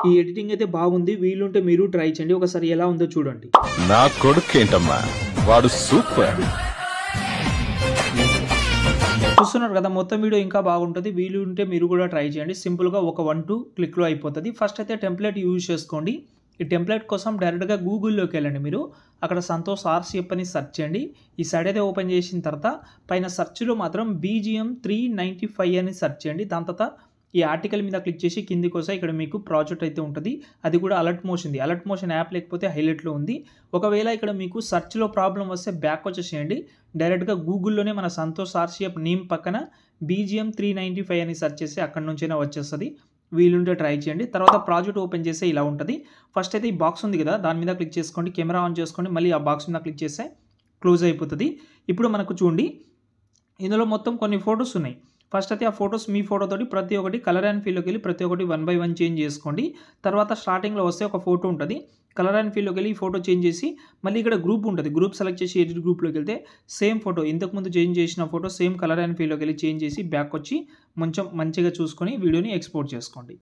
ఈ ఎడిటింగ్ అయితే బాగుంది. వీలుంటే మీరు ట్రై చేయండి. ఒకసారి ఎలా ఉందో చూడండి. నా కొడుకేంటమ్మా వాడు సూపర్. చూస్తున్నారు కదా, మొత్తం వీడియో ఇంకా బాగుంటుంది. వీలుంటే మీరు కూడా ట్రై చేయండి. సింపుల్గా ఒక 1-2 క్లిక్లో అయిపోతుంది. ఫస్ట్ అయితే టెంప్లెట్ యూజ్ చేసుకోండి. ఈ టెంప్లెట్ కోసం డైరెక్ట్గా గూగుల్లోకి వెళ్ళండి. మీరు అక్కడ సంతోష్ ఆర్సిఎఫ్ అని సెర్చ్ చేయండి. ఈ సైడ్ అయితే ఓపెన్ చేసిన తర్వాత పైన సెర్చ్లో మాత్రం BGM 395 అని సెర్చ్ చేయండి. దాని తర్వాత ఈ ఆర్టికల్ మీద క్లిక్ చేసి కిందికి వస్తే ఇక్కడ మీకు ప్రాజెక్ట్ అయితే ఉంటుంది. అది కూడా alert motion alert motion app లేకపోతే హైలైట్లో ఉంది. ఒకవేళ ఇక్కడ మీకు సెర్చ్లో ప్రాబ్లం వస్తే బ్యాక్ వచ్చేసేయండి. డైరెక్ట్గా గూగుల్లోనే మన సంతోష్ ఆర్సిఎఫ్ నేమ్ పక్కన BGM 395 అని సెర్చ్ చేసి అక్కడ నుంచైనా వచ్చేస్తుంది. వీలుంటే ట్రై చేయండి. తర్వాత ప్రాజెక్ట్ ఓపెన్ చేస్తే ఇలా ఉంటుంది. ఫస్ట్ అయితే ఈ బాక్స్ ఉంది కదా, దాని మీద క్లిక్ చేసుకోండి. కెమెరా ఆన్ చేసుకోండి. మళ్ళీ ఆ బాక్స్ మీద క్లిక్ చేస్తే క్లోజ్ అయిపోతుంది. ఇప్పుడు మనకు చూడండి, ఇందులో మొత్తం కొన్ని ఫొటోస్ ఉన్నాయి. ఫస్ట్ అయితే ఆ ఫొటోస్ మీ ఫోటోతోటి ప్రతి ఒక్కటి కలర్ అండ్ ఫీల్డ్లోకి వెళ్ళి ప్రతి ఒక్కటి 1 by 1 చేంజ్ చేసుకోండి. తర్వాత స్టార్టింగ్లో వస్తే ఒక ఫోటో ఉంటుంది. కలర్ అండ్ ఫీల్డ్లోకి వెళ్ళి ఈ ఫోటో చేంజ్ చేసి మళ్ళీ ఇక్కడ గ్రూప్ ఉంటుంది. గ్రూప్ సెలెక్ట్ చేసి ఎడిట్ గ్రూప్లోకి వెళ్తే సేమ్ ఫోటో ఇంతకుముందు చేంజ్ చేసిన ఫోటో సేమ్ కలర్ అండ్ ఫీల్డ్లోకి వెళ్ళి చేంజ్ చేసి బ్యాక్ వచ్చి మంచిగా చూసుకొని వీడియోని ఎక్స్పోర్ట్ చేసుకోండి.